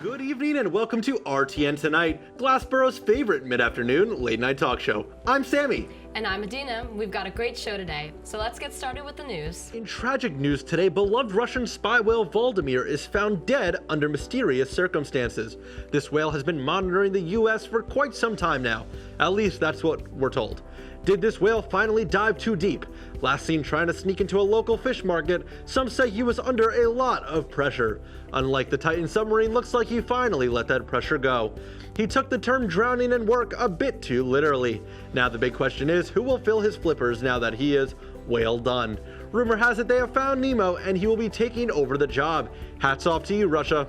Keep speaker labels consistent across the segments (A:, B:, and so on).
A: Good evening and welcome to RTN Tonight, Glassboro's favorite mid-afternoon late-night talk show. I'm Sammy.
B: And I'm Adina. We've got a great show today, so let's get started with the news.
A: In tragic news today, beloved Russian spy whale Vladimir is found dead under mysterious circumstances. This whale has been monitoring the US for quite some time now. At least that's what we're told. Did this whale finally dive too deep? Last seen trying to sneak into a local fish market, some say he was under a lot of pressure. Unlike the Titan submarine, looks like he finally let that pressure go. He took the term drowning in work a bit too literally. Now the big question is, who will fill his flippers now that he is whale done? Rumor has it they have found Nemo and he will be taking over the job. Hats off to you, Russia.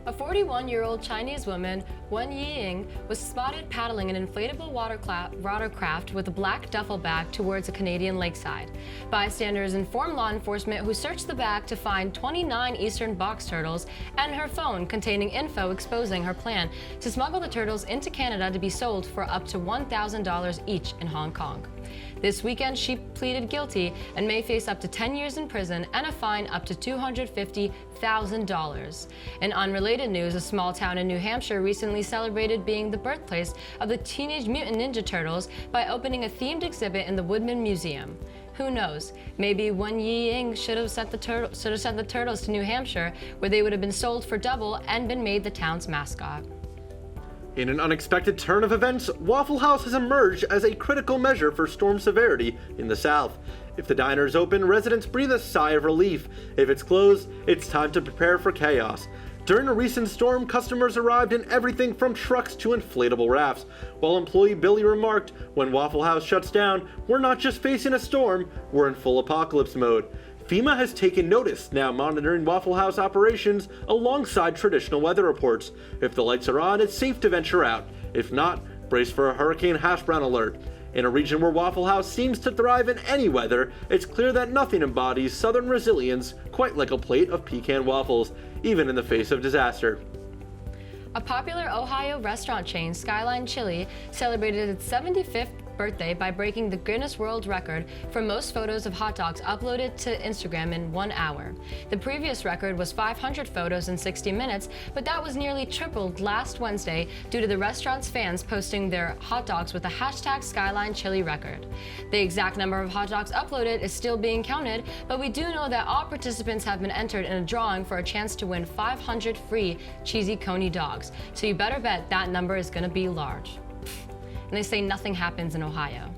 B: A 41-year-old Chinese woman, Wen Yiying, was spotted paddling an inflatable watercraft with a black duffel bag towards a Canadian lakeside. Bystanders informed law enforcement, who searched the bag to find 29 eastern box turtles and her phone containing info exposing her plan to smuggle the turtles into Canada to be sold for up to $1,000 each in Hong Kong. This weekend, she pleaded guilty and may face up to 10 years in prison and a fine up to $250,000. In unrelated news, a small town in New Hampshire recently celebrated being the birthplace of the Teenage Mutant Ninja Turtles by opening a themed exhibit in the Woodman Museum. Who knows? Maybe Wen Yiying should have sent the turtles to New Hampshire, where they would have been sold for double and been made the town's mascot.
A: In an unexpected turn of events, Waffle House has emerged as a critical measure for storm severity in the South. If the diner is open, residents breathe a sigh of relief. If it's closed, it's time to prepare for chaos. During a recent storm, customers arrived in everything from trucks to inflatable rafts. While employee Billy remarked, "When Waffle House shuts down, we're not just facing a storm, we're in full apocalypse mode." FEMA has taken notice, now monitoring Waffle House operations alongside traditional weather reports. If the lights are on, it's safe to venture out. If not, brace for a hurricane hash brown alert. In a region where Waffle House seems to thrive in any weather, it's clear that nothing embodies southern resilience quite like a plate of pecan waffles, even in the face of disaster.
B: A popular Ohio restaurant chain, Skyline Chili, celebrated its 75th birthday by breaking the Guinness World Record for most photos of hot dogs uploaded to Instagram in 1 hour. The previous record was 500 photos in 60 minutes, but that was nearly tripled last Wednesday due to the restaurant's fans posting their hot dogs with the hashtag Skyline Chili record. The exact number of hot dogs uploaded is still being counted, but we do know that all participants have been entered in a drawing for a chance to win 500 free cheesy coney dogs. So you better bet that number is going to be large. And they say nothing happens in Ohio.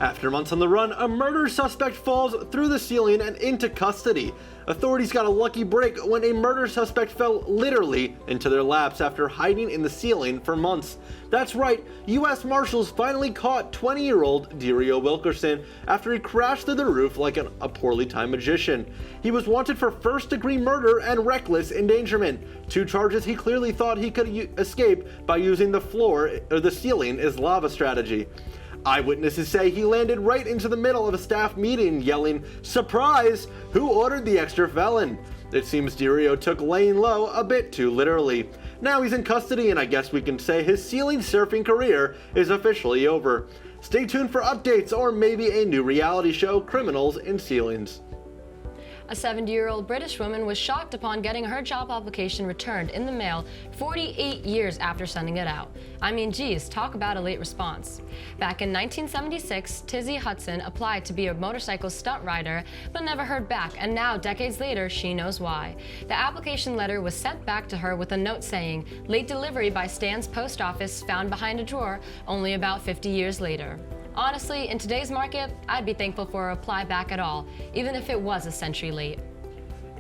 A: After months on the run, a murder suspect falls through the ceiling and into custody. Authorities got a lucky break when a murder suspect fell literally into their laps after hiding in the ceiling for months. That's right, US Marshals finally caught 20-year-old Dario Wilkerson after he crashed through the roof like a poorly timed magician. He was wanted for first-degree murder and reckless endangerment, two charges he clearly thought he could escape by using the ceiling as lava strategy. Eyewitnesses say he landed right into the middle of a staff meeting, yelling, "Surprise! Who ordered the extra felon?" It seems Dario took laying low a bit too literally. Now he's in custody, and I guess we can say his ceiling surfing career is officially over. Stay tuned for updates or maybe a new reality show, Criminals in Ceilings.
B: A 70-year-old British woman was shocked upon getting her job application returned in the mail 48 years after sending it out. I mean, geez, talk about a late response. Back in 1976, Tizzy Hudson applied to be a motorcycle stunt rider, but never heard back, and now, decades later, she knows why. The application letter was sent back to her with a note saying, "Late delivery by Stan's post office found behind a drawer, only about 50 years later." Honestly, in today's market, I'd be thankful for a reply back at all, even if it was a century late.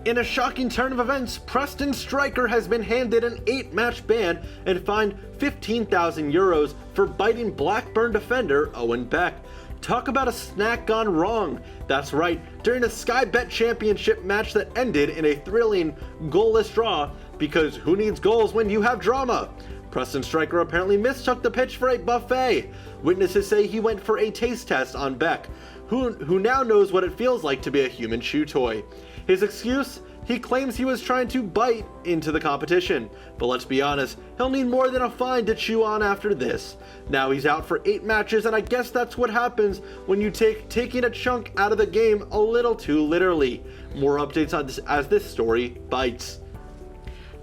A: In a shocking turn of events, Preston Stryker has been handed an 8-match ban and fined €15,000 for biting Blackburn defender Owen Beck. Talk about a snack gone wrong. That's right, during a Sky Bet Championship match that ended in a thrilling, goalless draw, because who needs goals when you have drama? Preston Stryker apparently mistook the pitch for a buffet. Witnesses say he went for a taste test on Beck, who now knows what it feels like to be a human chew toy. His excuse? He claims he was trying to bite into the competition. But let's be honest, he'll need more than a fine to chew on after this. Now he's out for 8 matches, and I guess that's what happens when you take taking a chunk out of the game a little too literally. More updates on this as this story bites.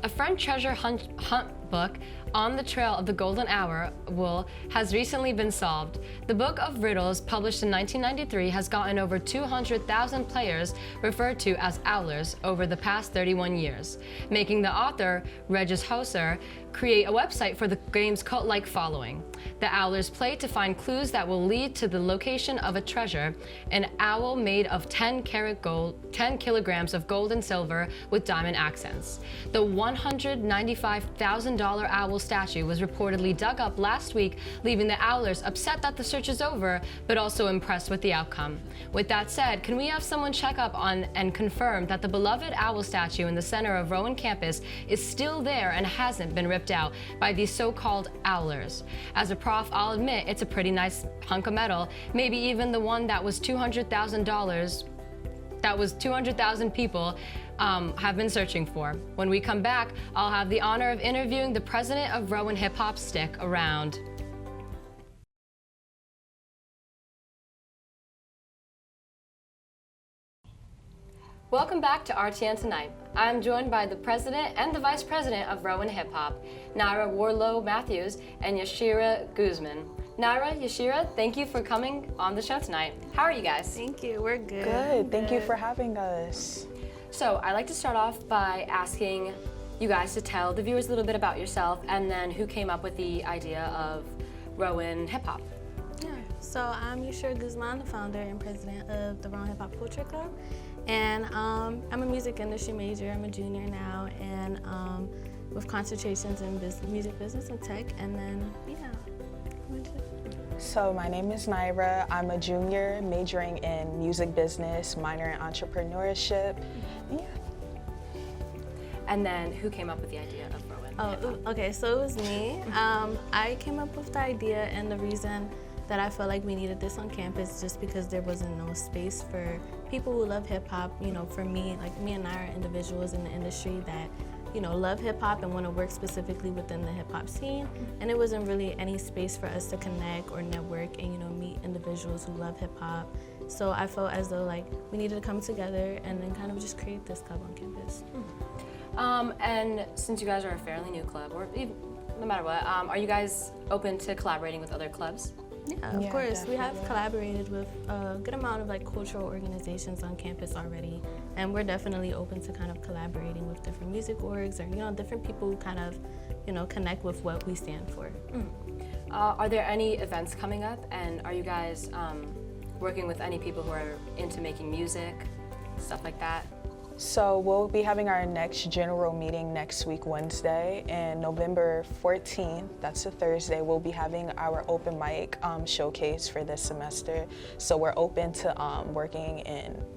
B: A French treasure hunt book, On the Trail of the Golden Hour Wool, has recently been solved. The book of riddles, published in 1993, has gotten over 200,000 players, referred to as owlers, over the past 31 years, making the author, Regis Hauser, create a website for the game's cult-like following. The owlers play to find clues that will lead to the location of a treasure, an owl made of 10 kilograms of gold and silver with diamond accents. The $195,000 owl statue was reportedly dug up last week, leaving the owlers upset that the search is over, but also impressed with the outcome. With that said, can we have someone check up on and confirm that the beloved owl statue in the center of Rowan campus is still there and hasn't been ripped out by these so-called owlers? As a prof, I'll admit it's a pretty nice hunk of metal, maybe even the one that was $200,000 that was 200,000 people have been searching for. When we come back, I'll have the honor of interviewing the president of Rowan Hip Hop. Stick around. Welcome back to RTN Tonight. I'm joined by the president and the vice president of Rowan Hip Hop, Naira Warlow Matthews and Yashira Guzman. Naira, Yashira, thank you for coming on the show tonight. How are you guys?
C: Thank you, we're good.
D: Good, thank you for having us.
B: So I'd like to start off by asking you guys to tell the viewers a little bit about yourself and then who came up with the idea of Rowan Hip Hop.
C: Yeah, so I'm Yashira Guzman, the founder and president of the Rowan Hip Hop Culture Club. And I'm a music industry major. I'm a junior now, and with concentrations in music business and tech. And then, yeah.
D: So my name is Naira. I'm a junior majoring in music business, minor in entrepreneurship. Yeah.
B: And then who came up with the idea of Rowan Hip Hop?
C: Okay, so it was me. I came up with the idea, and the reason that I felt like we needed this on campus just because there wasn't no space for people who love hip hop. You know, for me, like me and Naira, individuals in the industry that, you know, love hip hop and want to work specifically within the hip hop scene. And there wasn't really any space for us to connect or network and, you know, meet individuals who love hip hop. So I felt as though like we needed to come together and then kind of just create this club on campus.
B: And since you guys are a fairly new club, or even, no matter what, are you guys open to collaborating with other clubs?
C: Yeah, of course. Definitely. We have collaborated with a good amount of like cultural organizations on campus already, and we're definitely open to kind of collaborating with different music orgs or, you know, different people who kind of, you know, connect with what we stand for.
B: Are there any events coming up, and are you guys working with any people who are into making music, stuff like that?
D: So we'll be having our next general meeting next week, Wednesday, and November 14th, that's a Thursday, we'll be having our open mic showcase for this semester. So we're open to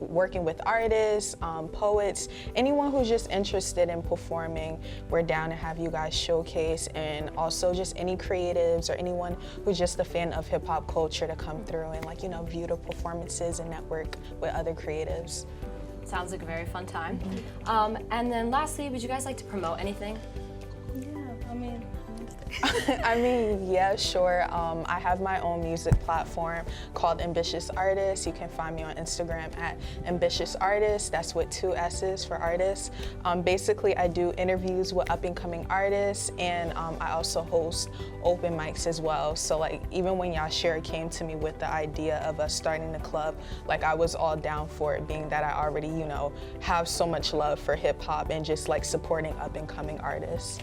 D: working with artists, poets, anyone who's just interested in performing. We're down to have you guys showcase, and also just any creatives or anyone who's just a fan of hip hop culture to come through and, like, you know, view the performances and network with other creatives.
B: Sounds like a very fun time. And then lastly, would you guys like to promote anything?
C: Yeah, I mean,
D: I mean, yeah, sure. I have my own music platform called Ambitious Artist. You can find me on Instagram at Ambitious Artist. That's with 2 S's for artists. Basically, I do interviews with up-and-coming artists, and I also host open mics as well. So, like, even when Yashira came to me with the idea of us starting the club, like, I was all down for it, being that I already, you know, have so much love for hip-hop and just, like, supporting up-and-coming artists.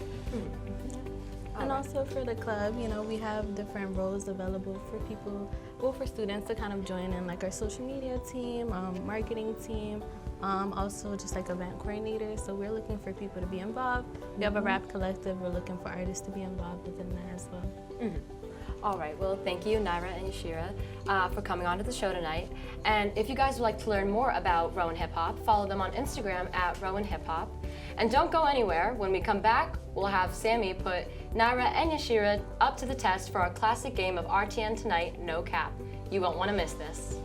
C: And also for the club, you know, we have different roles available for people, well, for students to kind of join in, like our social media team, marketing team, also just like event coordinators. So we're looking for people to be involved. We have a rap collective. We're looking for artists to be involved within that as well.
B: All right, well, thank you, Naira and Yashira, for coming on to the show tonight. And if you guys would like to learn more about Rowan Hip Hop, follow them on Instagram at Rowan Hip Hop. And don't go anywhere. When we come back, we'll have Sammy put Naira and Yashira up to the test for our classic game of RTN Tonight, No Cap. You won't want to miss this.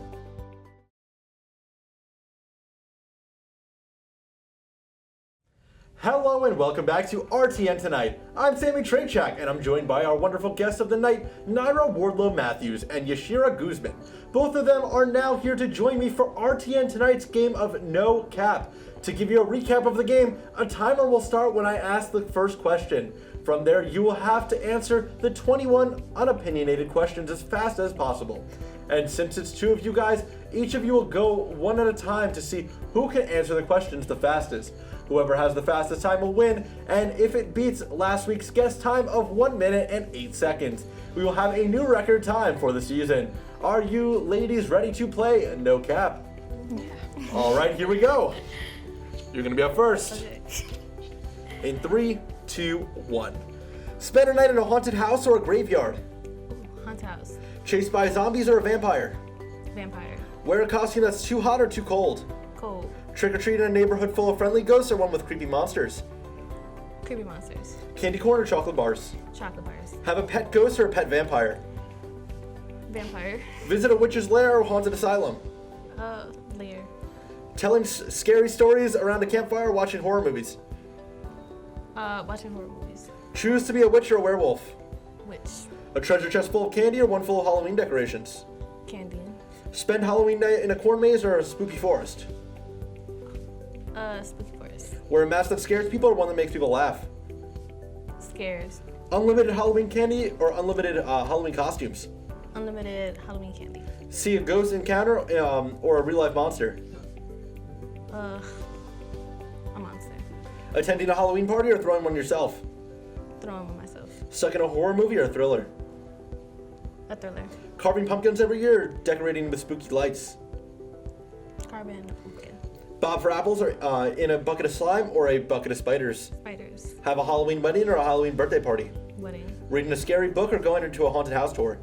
A: Hello and welcome back to RTN Tonight. I'm Sammy Trachak and I'm joined by our wonderful guests of the night, Naira Wardlow Matthews and Yashira Guzman. Both of them are now here to join me for RTN Tonight's game of No Cap. To give you a recap of the game, a timer will start when I ask the first question. From there, you will have to answer the 21 unopinionated questions as fast as possible. And since it's two of you guys, each of you will go one at a time to see who can answer the questions the fastest. Whoever has the fastest time will win, and if it beats last week's guest time of 1 minute and 8 seconds, we will have a new record time for the season. Are you ladies ready to play No Cap?
C: Yeah.
A: All right, here we go. You're gonna be up first.
C: Okay.
A: In 3, 2, 1. Spend a night in a haunted house or a graveyard.
C: Haunted house.
A: Chased by zombies or a vampire.
C: Vampire.
A: Wear a costume that's too hot or too cold.
C: Cold.
A: Trick or treat in a neighborhood full of friendly ghosts or one with creepy monsters.
C: Creepy monsters.
A: Candy corn or chocolate bars.
C: Chocolate bars.
A: Have a pet ghost or a pet vampire.
C: Vampire.
A: Visit a witch's lair or haunted asylum.
C: Lair.
A: Telling scary stories around a campfire or watching horror movies.
C: Watching horror movies.
A: Choose to be a witch or a werewolf.
C: Witch.
A: A treasure chest full of candy or one full of Halloween decorations.
C: Candy.
A: Spend Halloween night in a corn maze or a spooky forest.
C: Spooky forest.
A: Wear a mask that scares people or one that makes people laugh.
C: Scares.
A: Unlimited Halloween candy or unlimited Halloween costumes.
C: Unlimited Halloween candy.
A: See a ghost encounter or a real life monster.
C: A monster.
A: Attending a Halloween party or throwing one yourself.
C: Throwing one myself.
A: Stuck in a horror movie or a thriller.
C: A thriller.
A: Carving pumpkins every year or decorating with spooky lights.
C: Carbon. Pumpkin.
A: Bob for apples or in a bucket of slime or a bucket of spiders.
C: Spiders.
A: Have a Halloween wedding or a Halloween birthday party.
C: Wedding.
A: Reading a scary book or going into a haunted house tour.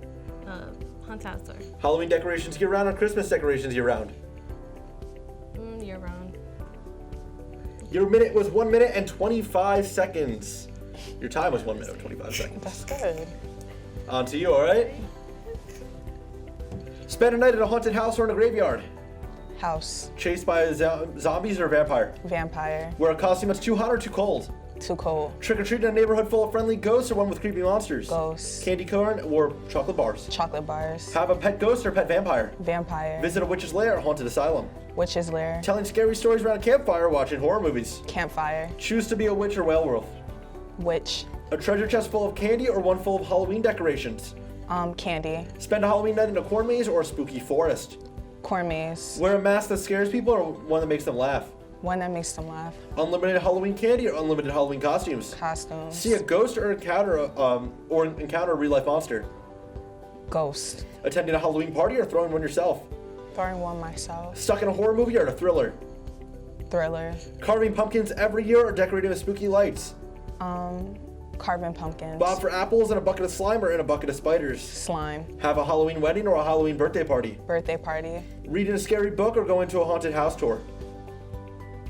C: Haunted house tour.
A: Halloween decorations year round or Christmas decorations year round.
C: Year round.
A: Your minute was 1 minute and 25 seconds. Your time was 1 minute and 25 seconds.
D: That's good.
A: On to you, all right? Spend a night at a haunted house or in a graveyard.
D: House.
A: Chased by zombies or a vampire.
D: Vampire.
A: Wear a costume that's too hot or too cold.
D: Too cold.
A: Trick or treat in a neighborhood full of friendly ghosts or one with creepy monsters.
D: Ghost.
A: Candy corn or chocolate bars.
D: Chocolate bars.
A: Have a pet ghost or pet vampire.
D: Vampire.
A: Visit a witch's lair or haunted asylum.
D: Witch's lair.
A: Telling scary stories around a campfire or watching horror movies.
D: Campfire.
A: Choose to be a witch or werewolf.
D: Witch.
A: A treasure chest full of candy or one full of Halloween decorations.
D: Candy.
A: Spend a Halloween night in a corn maze or a spooky forest.
D: Corn maze.
A: Wear a mask that scares people or one that makes them laugh.
D: One that makes them laugh.
A: Unlimited Halloween candy or unlimited Halloween costumes.
D: Costumes.
A: See a ghost or encounter a real life monster.
D: Ghost.
A: Attending a Halloween party or throwing one yourself.
D: Throwing one myself.
A: Stuck in a horror movie or in a thriller.
D: Thriller.
A: Carving pumpkins every year or decorating with spooky lights.
D: Carbon pumpkins.
A: Bob for apples in a bucket of slime or in a bucket of spiders.
D: Slime.
A: Have a Halloween wedding or a Halloween birthday party.
D: Birthday party.
A: Reading a scary book or go into a haunted house tour.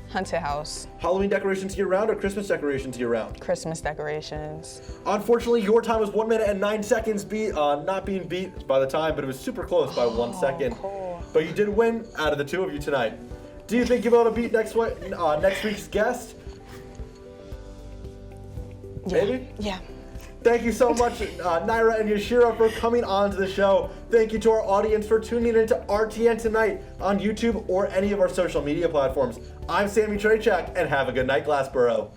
D: Haunted house.
A: Halloween decorations year round or Christmas decorations year round.
D: Christmas decorations.
A: Unfortunately, your time was 1 minute and 9 seconds, not being beat by the time, but it was super close by 1 second.
D: Cool.
A: But you did win out of the two of you tonight. Do you think you'll be able to beat next week's guest?
D: Yeah.
A: Maybe?
D: Yeah.
A: Thank you so much, Naira and Yashira, for coming on to the show. Thank you to our audience for tuning in to RTN Tonight on YouTube or any of our social media platforms. I'm Sammy Trachak, and have a good night, Glassboro.